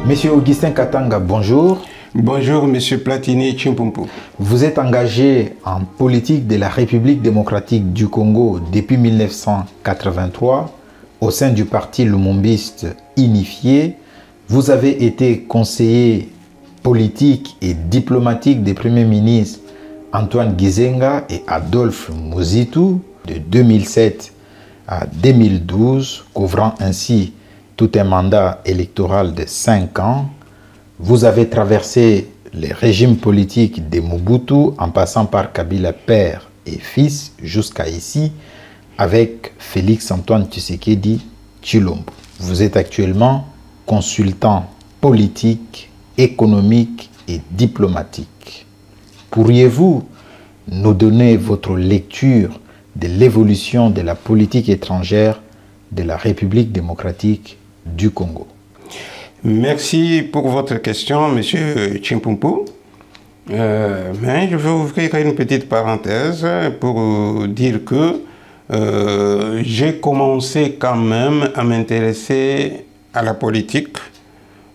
Monsieur Augustin Katanga, bonjour. Bonjour, Monsieur Platini Tchimpumpu. Vous êtes engagé en politique de la République démocratique du Congo depuis 1983 au sein du parti lumumbiste unifié. Vous avez été conseiller politique et diplomatique des premiers ministres Antoine Gizenga et Adolphe Muzitu de 2007 à 2012, couvrant ainsi tout un mandat électoral de 5 ans. Vous avez traversé les régimes politiques de Mobutu en passant par Kabila père et fils jusqu'à ici avec Félix Antoine Tshisekedi Tshilombo. Vous êtes actuellement consultant politique, économique et diplomatique. Pourriez-vous nous donner votre lecture de l'évolution de la politique étrangère de la République démocratique du Congo? Merci pour votre question, Monsieur Tchimpumpu. Mais je vais ouvrir une petite parenthèse pour dire que j'ai commencé quand même à m'intéresser à la politique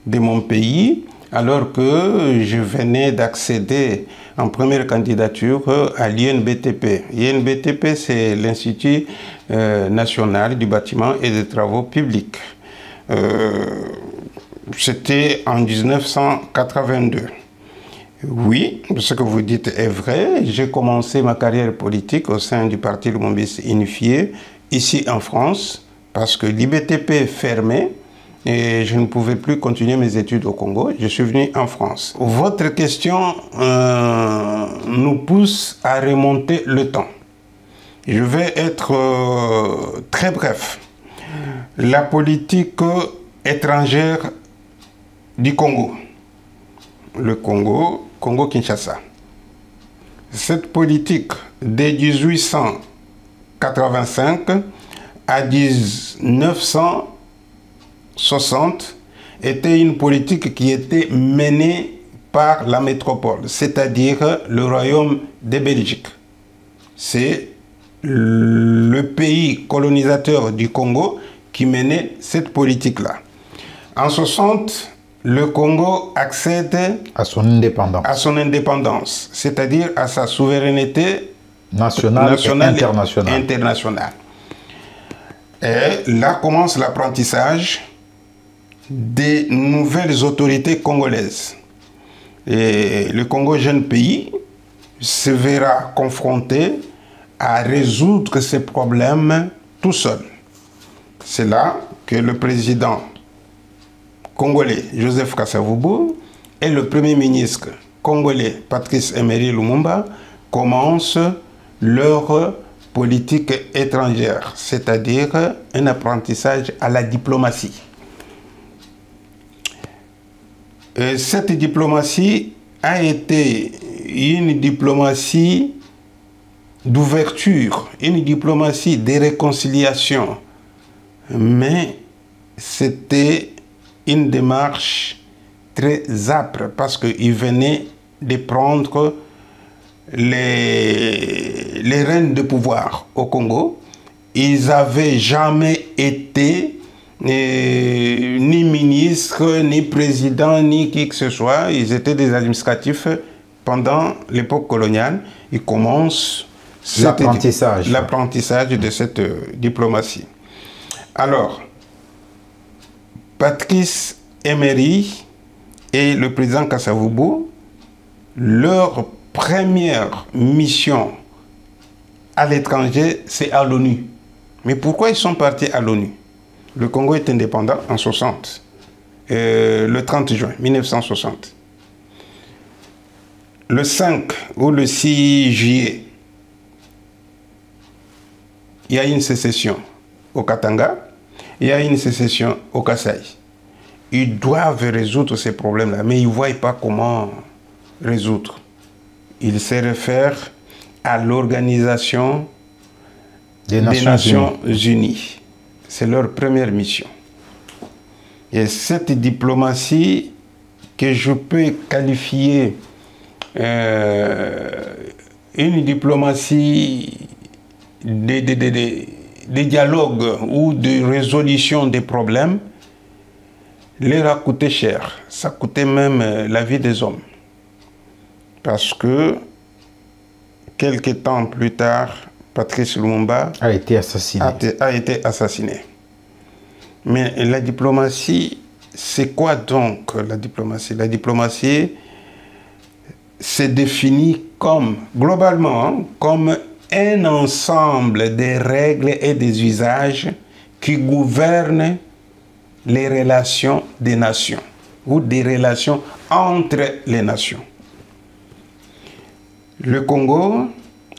de mon pays alors que je venais d'accéder en première candidature à l'INBTP. L'INBTP, c'est l'Institut national du bâtiment et des travaux publics. C'était en 1982. Oui, ce que vous dites est vrai. J'ai commencé ma carrière politique au sein du Parti lumumbiste unifié, ici en France, parce que l'IBTP fermait et je ne pouvais plus continuer mes études au Congo. Je suis venu en France. Votre question nous pousse à remonter le temps. Je vais être très bref. La politique étrangère du Congo. Le Congo, Congo-Kinshasa. Cette politique de 1885 à 1960 était une politique qui était menée par la métropole, c'est-à-dire le royaume de Belgique. C'est le pays colonisateur du Congo qui menait cette politique-là. En 60, le Congo accède à son indépendance, c'est-à-dire à sa souveraineté nationale et internationale. Et là commence l'apprentissage des nouvelles autorités congolaises. Et le Congo, jeune pays, se verra confronté à résoudre ses problèmes tout seul. C'est là que le président congolais Joseph Kasavubu et le premier ministre congolais Patrice Emery Lumumba commencent leur politique étrangère, c'est-à-dire un apprentissage à la diplomatie. Et cette diplomatie a été une diplomatie d'ouverture, une diplomatie de réconciliation, mais c'était une démarche très âpre parce qu'ils venaient de prendre les rênes de pouvoir au Congo. Ils n'avaient jamais été ni ministres, ni présidents, ni qui que ce soit. Ils étaient des administratifs pendant l'époque coloniale. Ils commencent l'apprentissage de cette diplomatie. Alors, Patrice Emery et le président Kasavubu, leur première mission à l'étranger, c'est à l'ONU. Mais pourquoi ils sont partis à l'ONU? Le Congo est indépendant en 60, le 30 juin 1960. Le 5 ou le 6 juillet, il y a une sécession au Katanga, il y a une sécession au Kasaï. Ils doivent résoudre ces problèmes-là, mais ils ne voient pas comment résoudre. Ils se réfèrent à l'Organisation des Nations Unies. C'est leur première mission. Et cette diplomatie que je peux qualifier une diplomatie de dialogue ou de résolution des problèmes leur a coûté cher. Ça coûtait même la vie des hommes. Parce que, quelques temps plus tard, Patrice Lumumba a été assassiné. A été assassiné. Mais la diplomatie, c'est quoi donc la diplomatie? La diplomatie se définit comme, globalement, hein, comme un ensemble des règles et des usages qui gouvernent les relations des nations ou des relations entre les nations. Le Congo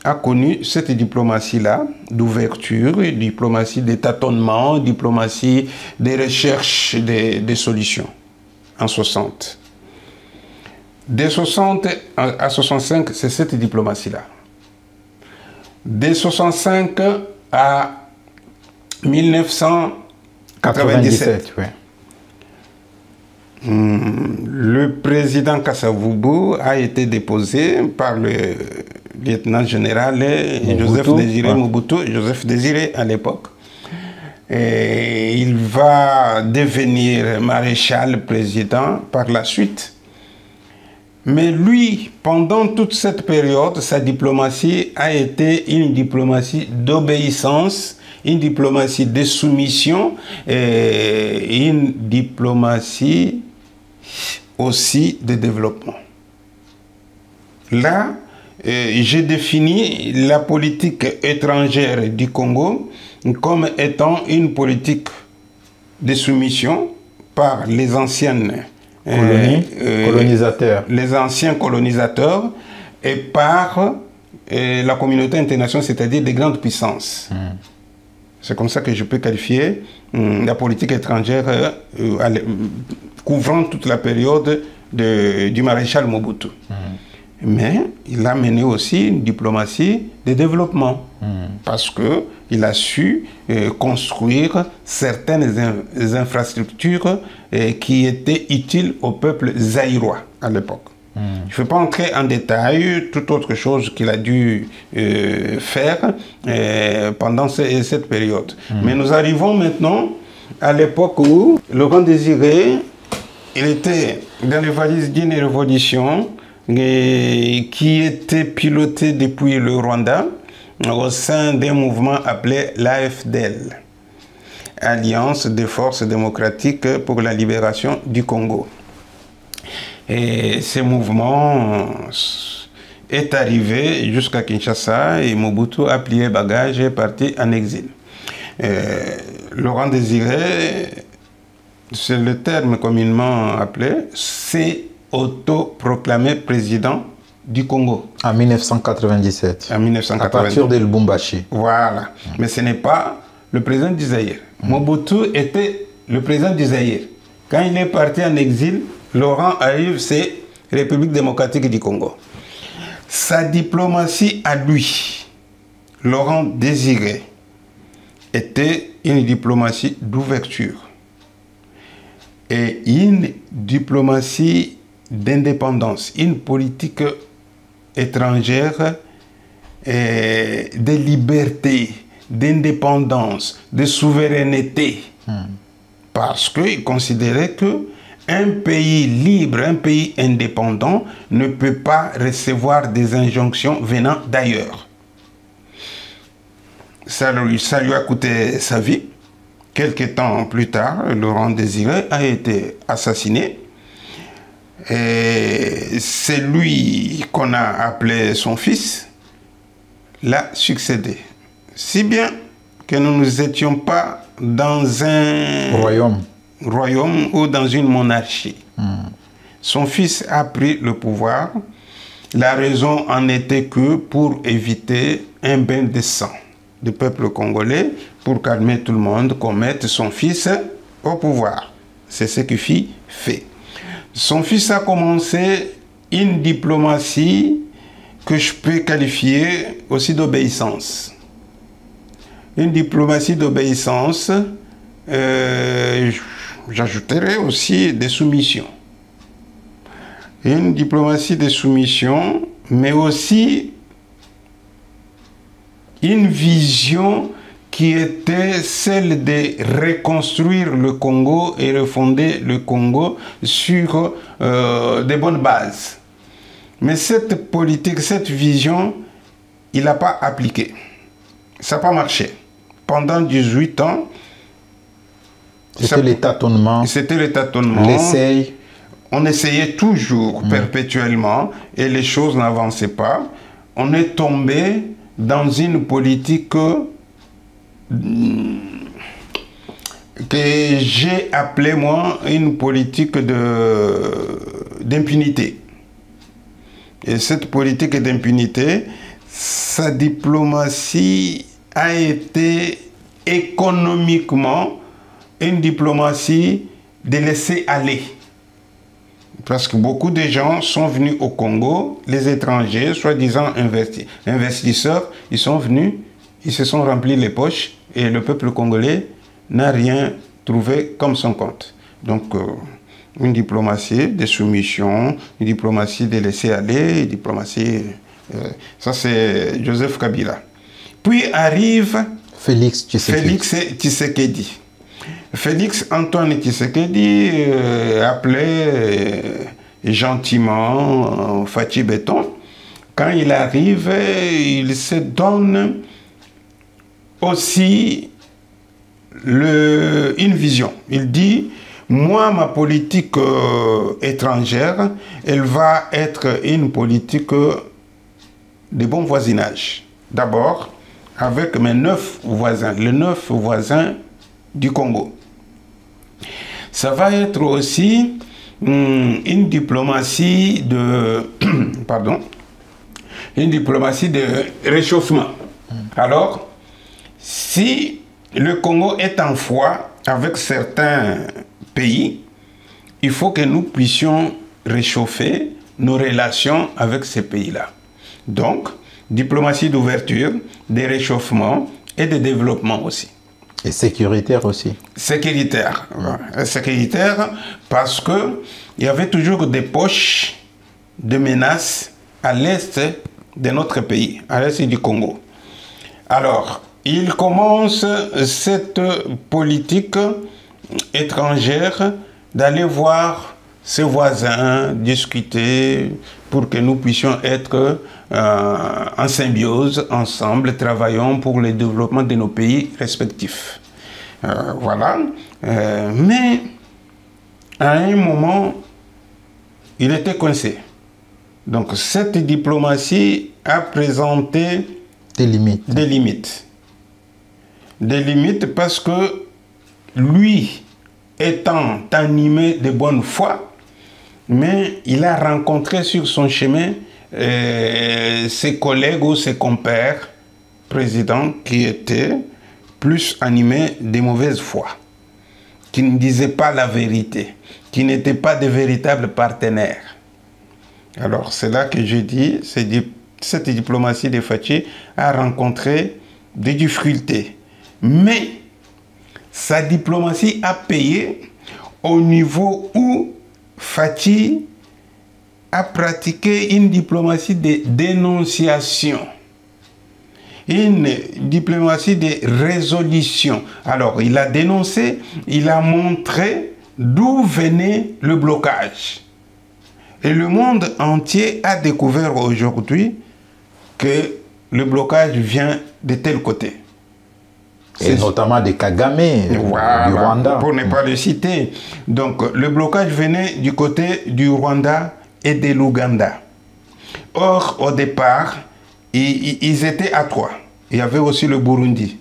a connu cette diplomatie-là, d'ouverture, diplomatie de tâtonnement, diplomatie de recherche des solutions, en 60. De 60 à 65, c'est cette diplomatie-là. De 65 à 1997, oui. Le président Kasavubu a été déposé par le lieutenant général Joseph Désiré à l'époque. Et il va devenir maréchal président par la suite. Mais lui, pendant toute cette période, sa diplomatie a été une diplomatie d'obéissance, une diplomatie de soumission et une diplomatie aussi de développement. Là, j'ai défini la politique étrangère du Congo comme étant une politique de soumission par les anciennes colonisateurs. Les anciens colonisateurs et par la communauté internationale, c'est-à-dire des grandes puissances. C'est comme ça que je peux qualifier la politique étrangère couvrant toute la période du maréchal Mobutu. Mais il a mené aussi une diplomatie de développement parce qu'il a su construire certaines infrastructures qui étaient utiles au peuple zaïrois à l'époque. Je ne vais pas entrer en détail toute autre chose qu'il a dû faire pendant cette période. Mais nous arrivons maintenant à l'époque où Laurent Désiré, il était dans les valises d'une révolution qui était pilotée depuis le Rwanda au sein d'un mouvement appelé l'AFDL, Alliance des forces démocratiques pour la libération du Congo. Et ce mouvement est arrivé jusqu'à Kinshasa et Mobutu a plié bagage et est parti en exil. Laurent Désiré, c'est le terme communément appelé, s'est autoproclamé président du Congo. En 1997. En 1997. À partir de Lubumbashi. Voilà. Mais ce n'est pas le président du Zaïre. Mobutu était le président du Zaïre. Quand il est parti en exil, Laurent arrive, c'est République démocratique du Congo. Sa diplomatie à lui, Laurent Désiré, était une diplomatie d'ouverture et une diplomatie d'indépendance, une politique étrangère de liberté, d'indépendance, de souveraineté. Parce qu'il considérait que un pays libre, un pays indépendant ne peut pas recevoir des injonctions venant d'ailleurs. Ça lui a coûté sa vie. Quelques temps plus tard, Laurent Désiré a été assassiné. Et c'est lui qu'on a appelé son fils, l'a succédé. Si bien que nous n'étions pas dans un royaume ou dans une monarchie. Son fils a pris le pouvoir. La raison en était que pour éviter un bain de sang du peuple congolais, pour calmer tout le monde, qu'on mette son fils au pouvoir. C'est ce que fit fait. Son fils a commencé une diplomatie que je peux qualifier aussi d'obéissance. Une diplomatie d'obéissance, j'ajouterai aussi des soumissions. Une diplomatie de soumission, mais aussi une vision qui était celle de reconstruire le Congo et refonder le Congo sur des bonnes bases. Mais cette politique, cette vision, il n'a pas appliqué. Ça n'a pas marché. Pendant 18 ans, c'était le tâtonnement. C'était le tâtonnement. L'essai. On essayait toujours, perpétuellement, et les choses n'avançaient pas. On est tombé dans une politique que j'ai appelée, moi, une politique d'impunité. Et cette politique d'impunité, sa diplomatie a été économiquement une diplomatie de laisser aller. Parce que beaucoup de gens sont venus au Congo, les étrangers, soi-disant investisseurs, ils sont venus, ils se sont remplis les poches et le peuple congolais n'a rien trouvé comme son compte. Donc, une diplomatie de soumission, une diplomatie de laisser aller, une diplomatie... ça, c'est Joseph Kabila. Puis arrive Félix Tshisekedi. Félix Antoine Tshisekedi appelait gentiment Fachi Béton. Quand il arrive, il se donne aussi une vision. Il dit, moi, ma politique étrangère, elle va être une politique de bon voisinage. D'abord, avec mes 9 voisins, les 9 voisins du Congo. Ça va être aussi une diplomatie de pardon, une diplomatie de réchauffement. Alors, si le Congo est en foi avec certains pays, il faut que nous puissions réchauffer nos relations avec ces pays-là. Donc, diplomatie d'ouverture, de réchauffement et de développement aussi. Et sécuritaire aussi. Sécuritaire. Sécuritaire parce qu'il y avait toujours des poches de menaces à l'est de notre pays, à l'est du Congo. Alors, il commence cette politique étrangère d'aller voir ses voisins, discuter pour que nous puissions être en symbiose, ensemble, travaillons pour le développement de nos pays respectifs. Voilà. Mais à un moment, il était coincé. Donc cette diplomatie a présenté des limites. Des limites. Des limites parce que lui, étant animé de bonne foi, mais il a rencontré sur son chemin ses collègues ou ses compères présidents qui étaient plus animés de mauvaise foi, qui ne disaient pas la vérité, qui n'étaient pas de véritables partenaires. Alors c'est là que je dis, cette diplomatie de Fachi a rencontré des difficultés. Mais sa diplomatie a payé au niveau où Fachi a pratiqué une diplomatie de dénonciation, une diplomatie de résolution. Alors, il a dénoncé, il a montré d'où venait le blocage. Et le monde entier a découvert aujourd'hui que le blocage vient de tel côté. Et notamment de Kagame, voilà, du Rwanda. Pour ne pas le citer. Donc, le blocage venait du côté du Rwanda et de l'Ouganda. Or, au départ, ils étaient à 3. Il y avait aussi le Burundi.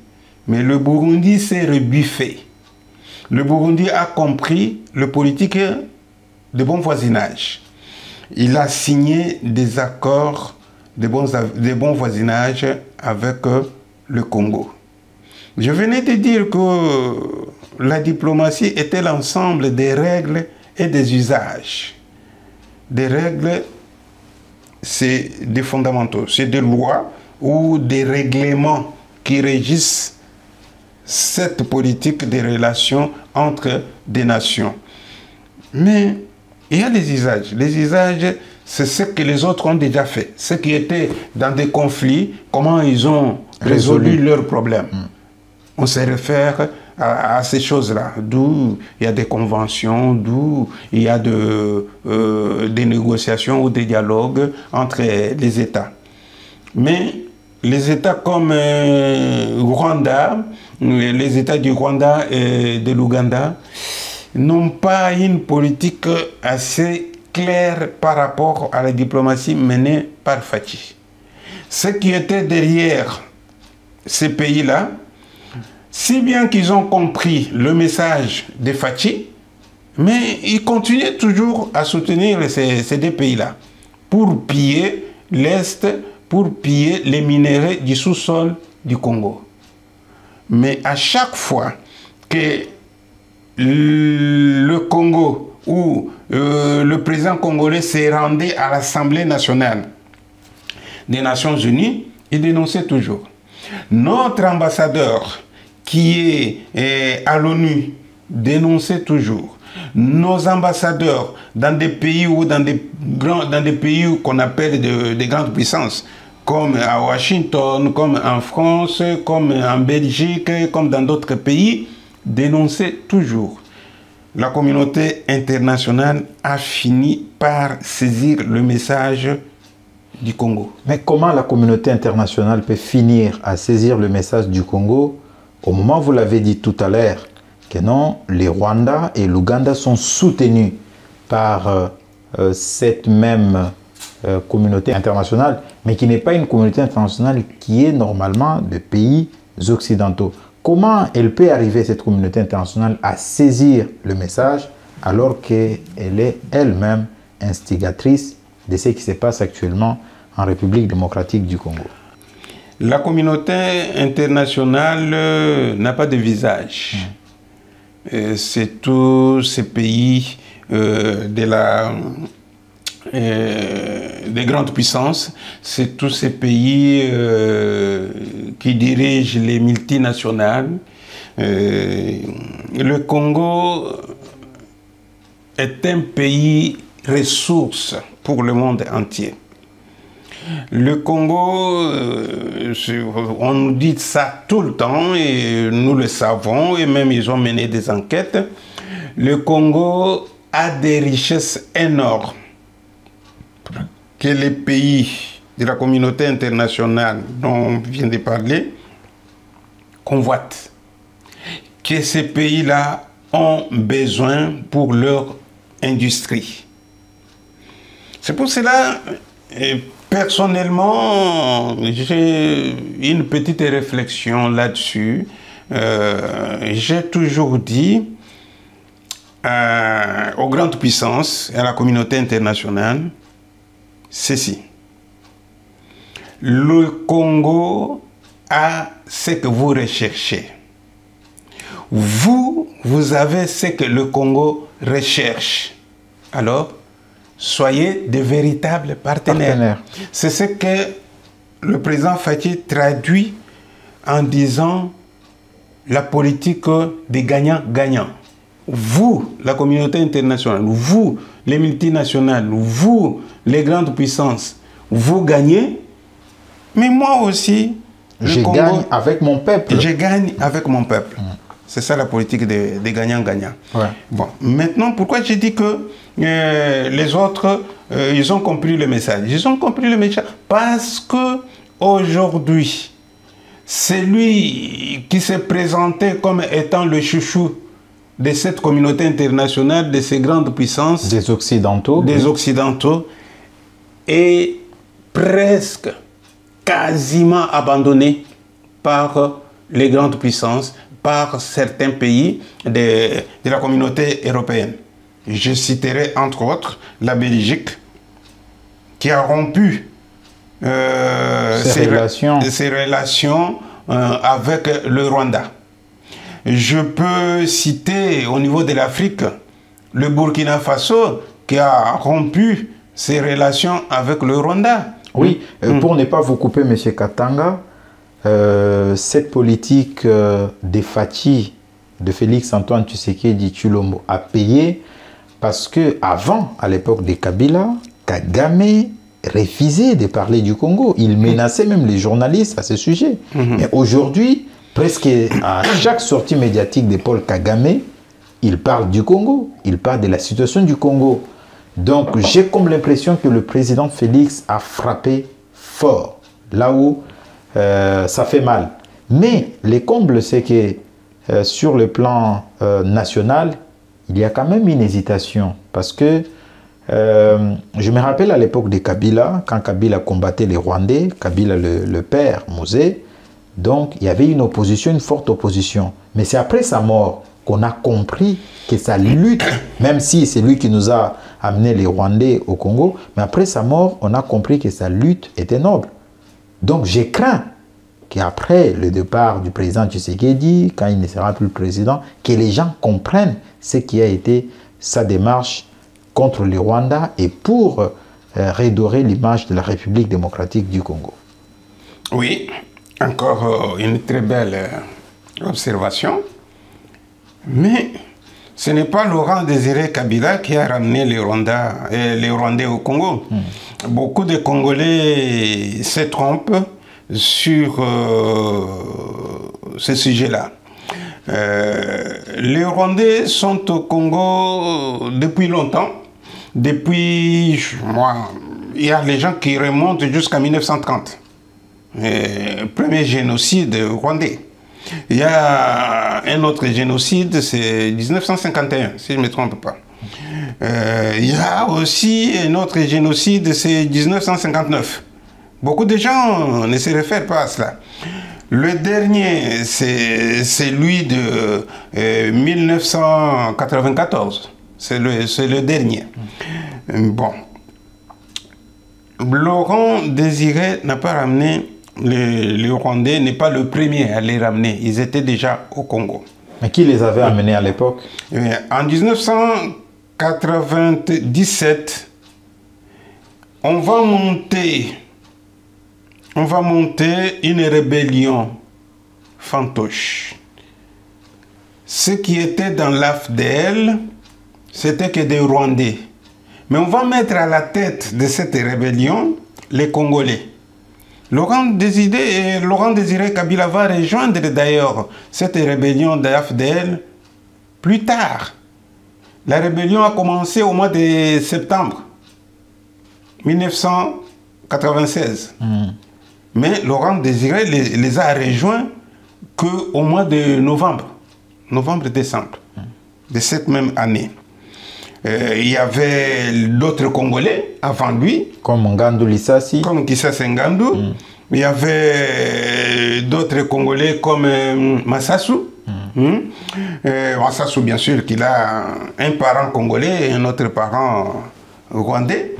Mais le Burundi s'est rebuffé. Le Burundi a compris le politique de bon voisinage. Il a signé des accords de bon voisinage avec le Congo. Je venais de dire que la diplomatie était l'ensemble des règles et des usages. Des règles, c'est des fondamentaux, c'est des lois ou des règlements qui régissent cette politique des relations entre des nations. Mais il y a les usages. Les usages, c'est ce que les autres ont déjà fait. Ceux qui étaient dans des conflits, comment ils ont résolu leurs problèmes. On se réfère à ces choses-là, d'où il y a des conventions, d'où il y a des négociations ou des dialogues entre les États. Mais les États comme Rwanda, les États du Rwanda et de l'Ouganda n'ont pas une politique assez claire par rapport à la diplomatie menée par Fachi. Ce qui était derrière ces pays-là, si bien qu'ils ont compris le message de Fachi, mais ils continuaient toujours à soutenir ces deux pays-là pour piller l'Est, pour piller les minéraux du sous-sol du Congo. Mais à chaque fois que le Congo ou le président congolais s'est rendu à l'Assemblée nationale des Nations Unies, il dénonçait toujours. Notre ambassadeur qui est à l'ONU dénonçait toujours. Nos ambassadeurs dans des pays ou dans des pays qu'on appelle des grandes puissances, comme à Washington, comme en France, comme en Belgique, comme dans d'autres pays, dénonçaient toujours. La communauté internationale a fini par saisir le message du Congo. Mais comment la communauté internationale peut finir à saisir le message du Congo au moment, vous l'avez dit tout à l'heure, que non, les Rwandais et l'Ouganda sont soutenus par cette même communauté internationale, mais qui n'est pas une communauté internationale qui est normalement de pays occidentaux. Comment elle peut arriver, cette communauté internationale, à saisir le message alors qu'elle est elle-même instigatrice de ce qui se passe actuellement en République démocratique du Congo? La communauté internationale n'a pas de visage. C'est tous ces pays des grandes puissances, c'est tous ces pays qui dirigent les multinationales. Le Congo est un pays ressource pour le monde entier. Le Congo, on nous dit ça tout le temps et nous le savons et même ils ont mené des enquêtes. Le Congo a des richesses énormes que les pays de la communauté internationale dont on vient de parler convoitent. Que ces pays-là ont besoin pour leur industrie. C'est pour cela... Personnellement, j'ai une petite réflexion là-dessus. J'ai toujours dit aux grandes puissances et à la communauté internationale ceci. Le Congo a ce que vous recherchez. Vous avez ce que le Congo recherche. Alors, soyez de véritables partenaires. C'est ce que le président Fachi traduit en disant la politique des gagnants-gagnants. Vous, la communauté internationale, vous, les multinationales, vous, les grandes puissances, vous gagnez, mais moi aussi, je gagne avec mon peuple. Je gagne avec mon peuple. C'est ça la politique des gagnants-gagnants. Ouais. Bon, maintenant, pourquoi j'ai dit que les autres, ils ont compris le message? Ils ont compris le message parce que aujourd'hui, celui qui s'est présenté comme étant le chouchou de cette communauté internationale, de ces grandes puissances, des Occidentaux, est presque quasiment abandonné par les grandes puissances, par certains pays de la communauté européenne. Je citerai entre autres la Belgique qui a rompu ses relations avec le Rwanda. Je peux citer au niveau de l'Afrique le Burkina Faso qui a rompu ses relations avec le Rwanda. Oui, pour ne pas vous couper, M. Katanga, cette politique de Fachi, de Félix-Antoine Tshisekedi Tshilombo, a payé parce que avant, à l'époque de Kabila, Kagame refusait de parler du Congo. Il menaçait même les journalistes à ce sujet. Mais aujourd'hui, Presque à chaque sortie médiatique de Paul Kagame, il parle du Congo, il parle de la situation du Congo. Donc j'ai comme l'impression que le président Félix a frappé fort, là où ça fait mal. Mais le comble, c'est que sur le plan national, il y a quand même une hésitation. Parce que je me rappelle à l'époque de Kabila, quand Kabila combattait les Rwandais, Kabila le père, Mosé, donc il y avait une opposition, une forte opposition. Mais c'est après sa mort qu'on a compris que sa lutte, même si c'est lui qui nous a amené les Rwandais au Congo, mais après sa mort, on a compris que sa lutte était noble. Donc j'ai craint qu'après le départ du président Tshisekedi, quand il ne sera plus le président, que les gens comprennent ce qui a été sa démarche contre le Rwanda et pour redorer l'image de la République démocratique du Congo. Oui, encore une très belle observation. Mais ce n'est pas Laurent Désiré Kabila qui a ramené les Rwandais au Congo. Beaucoup de Congolais se trompent sur ce sujet-là. Les Rwandais sont au Congo depuis longtemps. Depuis, il y a les gens qui remontent jusqu'à 1930. Premier génocide rwandais. Il y a un autre génocide, c'est 1951, si je ne me trompe pas. Il y a aussi un autre génocide, c'est 1959. Beaucoup de gens ne se réfèrent pas à cela. Le dernier, c'est celui de 1994. C'est le dernier. Bon. Laurent Désiré n'a pas ramené les Rwandais, n'est pas le premier à les ramener. Ils étaient déjà au Congo. Mais qui les avait amenés à l'époque? En 1997, on va monter une rébellion fantoche. Ce qui était dans l'AFDL, c'était que des Rwandais. Mais on va mettre à la tête de cette rébellion les Congolais. Laurent Désiré Kabila va rejoindre d'ailleurs cette rébellion de l'AFDL plus tard. La rébellion a commencé au mois de septembre 1996. Mais Laurent Désiré les a rejoints qu'au mois de novembre-décembre de cette même année. Il y avait d'autres Congolais avant lui. Comme Ngandou Lissassi. Comme Kissassi Ngandou. Il y avait d'autres Congolais comme Massassou. Massassou, bien sûr, qu'il a un parent congolais et un autre parent rwandais.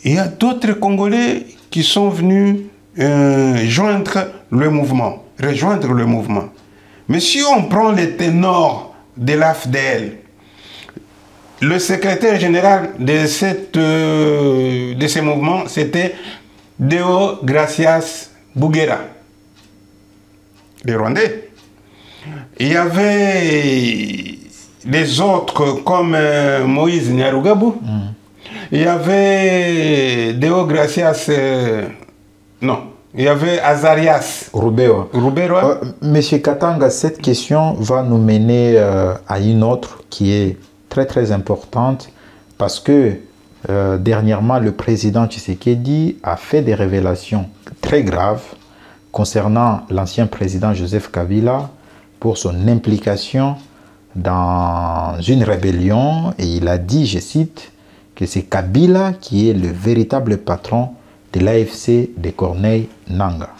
Il y a d'autres Congolais qui sont venus rejoindre le mouvement. Mais si on prend les ténors de l'AFDL, le secrétaire général de ces mouvements, c'était Deo Gracias Bugera, les Rwandais. Il y avait les autres comme Moïse Nyarugabo. Il y avait Deo Gracias... il y avait Azarias Rubewa. Monsieur Katanga, cette question va nous mener à une autre qui est très importante parce que dernièrement, le président Tshisekedi a fait des révélations très graves concernant l'ancien président Joseph Kabila pour son implication dans une rébellion. Et il a dit, je cite, que c'est Kabila qui est le véritable patron de l'AFC de Corneille Nangaa.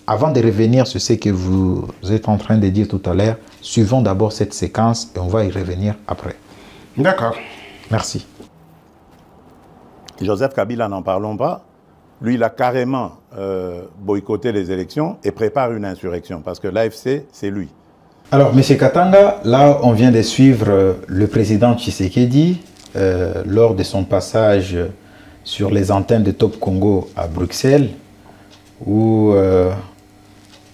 Avant de revenir sur ce que vous êtes en train de dire tout à l'heure, suivons d'abord cette séquence et on va y revenir après. D'accord. Merci. Joseph Kabila, n'en parlons pas. Lui, il a carrément boycotté les élections et prépare une insurrection parce que l'AFC, c'est lui. Alors, M. Katanga, là, on vient de suivre le président Tshisekedi lors de son passage sur les antennes de Top Congo à Bruxelles, où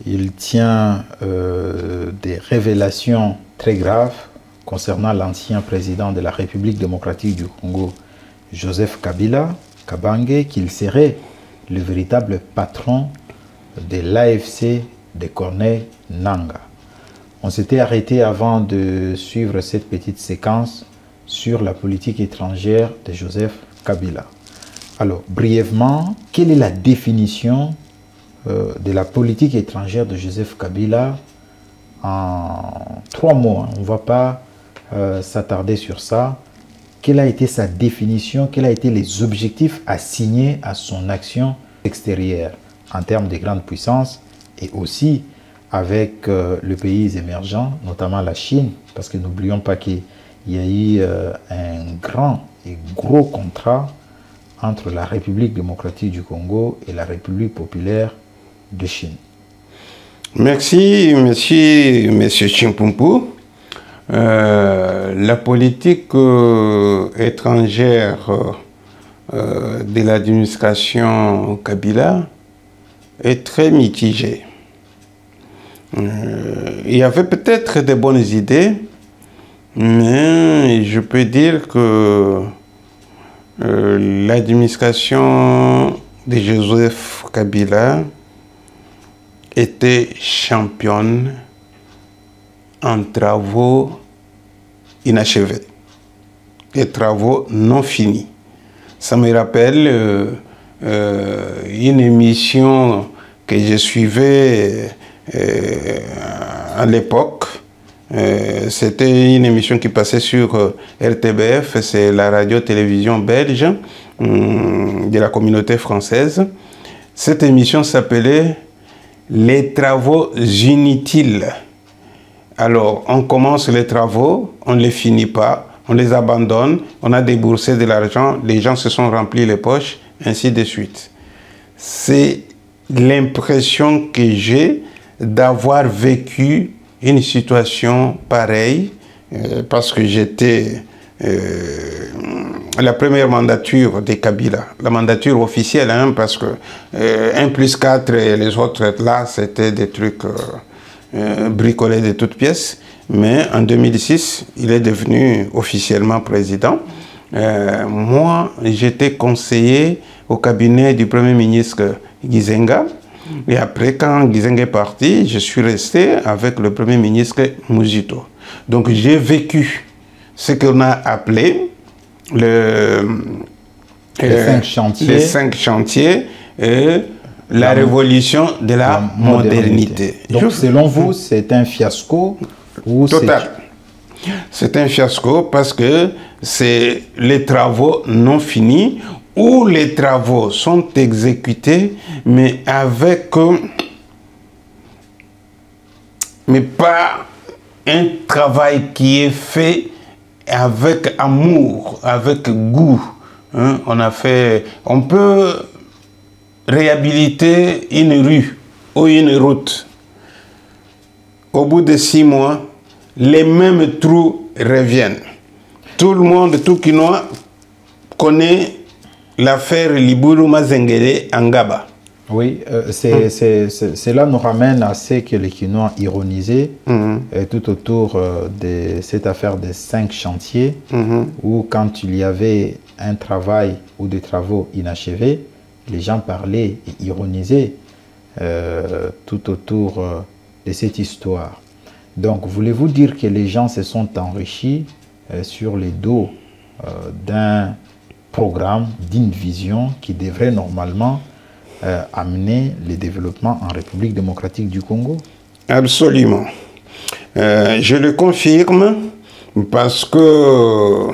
il tient des révélations très graves concernant l'ancien président de la République démocratique du Congo, Joseph Kabila Kabange, qu'il serait le véritable patron de l'AFC de Corneille Nangaa. On s'était arrêté avant de suivre cette petite séquence sur la politique étrangère de Joseph Kabila. Alors, brièvement, quelle est la définition de la politique étrangère de Joseph Kabila en 3 mots? On ne va pas s'attarder sur ça. Quelle a été sa définition? Quels ont été les objectifs assignés à son action extérieure en termes de grandes puissances et aussi avec les pays émergents, notamment la Chine, parce que n'oublions pas qu'il y a eu un grand et gros contrat entre la République démocratique du Congo et la République populaire de Chine. Merci, monsieur Chimpumpu. La politique étrangère de l'administration Kabila est très mitigée. Il y avait peut-être de bonnes idées, mais je peux dire que l'administration de Joseph Kabila était championne en travaux inachevés, des travaux non finis. Ça me rappelle une émission que je suivais à l'époque. C'était une émission qui passait sur RTBF, c'est la radio-télévision belge de la communauté française. Cette émission s'appelait « Les travaux inutiles ». Alors, on commence les travaux, on ne les finit pas, on les abandonne, on a déboursé de l'argent, les gens se sont remplis les poches, ainsi de suite. C'est l'impression que j'ai d'avoir vécu une situation pareille, parce que j'étais la première mandature de Kabila, la mandature officielle, hein, parce que 1+4 et les autres là, c'était des trucs bricolés de toutes pièces. Mais en 2006, il est devenu officiellement président. Moi, j'étais conseiller au cabinet du Premier ministre Gizenga. Et après, quand Gizenga est parti, je suis resté avec le Premier ministre Muzito. Donc, j'ai vécu ce qu'on a appelé les 5 chantiers. Les 5 chantiers et la révolution de la modernité. Donc, selon vous, c'est un fiasco ou total. C'est un fiasco parce que c'est les travaux non finis où les travaux sont exécutés, mais avec mais pas un travail qui est fait avec amour, avec goût. Hein? On peut réhabiliter une rue ou une route. Au bout de 6 mois, les mêmes trous reviennent. Tout le monde, tout Kinois, connaît l'affaire Liburu Mazengele Angaba. Oui, cela nous ramène à ce que les Kinois ironisaient tout autour de cette affaire des 5 chantiers, où quand il y avait un travail ou des travaux inachevés, les gens parlaient et ironisaient tout autour de cette histoire. Donc, voulez-vous dire que les gens se sont enrichis sur les dos d'un programme, d'une vision qui devrait normalement amener le développement en République démocratique du Congo? Absolument. Je le confirme parce que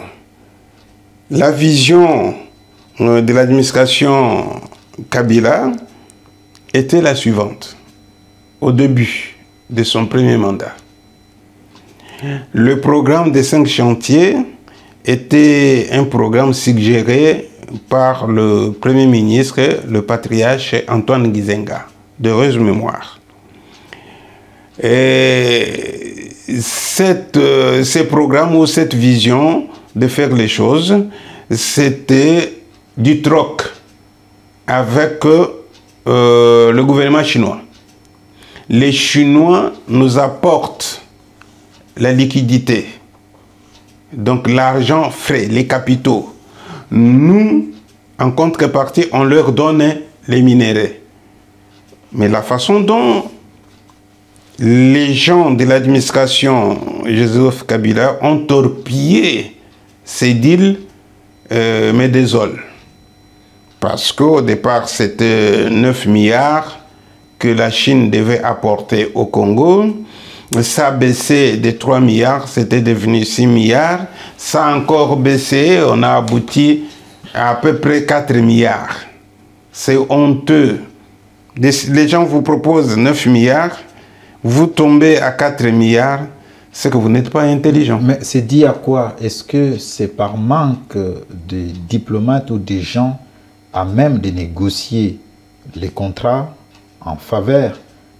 la vision de l'administration Kabila était la suivante au début de son premier mandat. Le programme des 5 chantiers était un programme suggéré par le Premier ministre, le patriarche Antoine Gizenga, d'heureuse mémoire. Et ce programme ou cette vision de faire les choses, c'était du troc avec le gouvernement chinois. Les Chinois nous apportent la liquidité, donc l'argent frais, les capitaux. Nous, en contrepartie, on leur donne les minéraux. Mais la façon dont les gens de l'administration Joseph Kabila ont torpillé ces deals, mais désolé. Parce qu'au départ, c'était 9 milliards que la Chine devait apporter au Congo. Ça a baissé de 3 milliards, c'était devenu 6 milliards. Ça a encore baissé, on a abouti à peu près 4 milliards. C'est honteux. Les gens vous proposent 9 milliards, vous tombez à 4 milliards, c'est que vous n'êtes pas intelligent. Mais c'est dit à quoi? Est-ce que c'est par manque de diplomates ou des gens à même de négocier les contrats en faveur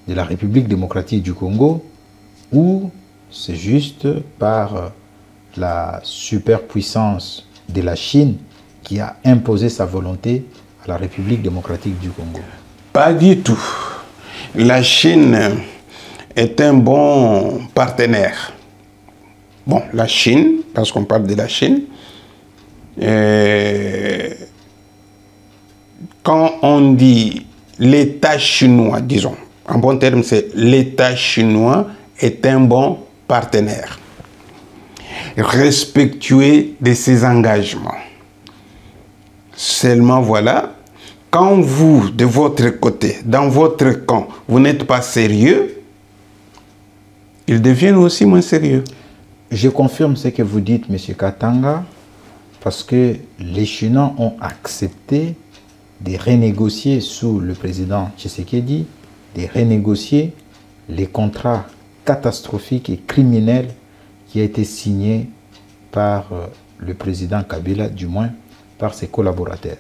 de la République démocratique du Congo, ou c'est juste par la superpuissance de la Chine qui a imposé sa volonté à la République démocratique du Congo? Pas du tout. La Chine est un bon partenaire. Bon, la Chine, parce qu'on parle de la Chine, quand on dit l'État chinois, disons, en bon terme, c'est l'État chinois est un bon partenaire, respectueux de ses engagements. Seulement voilà, quand vous, de votre côté, dans votre camp, vous n'êtes pas sérieux, ils deviennent aussi moins sérieux. Je confirme ce que vous dites, M. Katanga, parce que les Chinois ont accepté de renégocier sous le président Tshisekedi, de renégocier les contrats catastrophiques et criminels qui a été signé par le président Kabila, du moins par ses collaborateurs.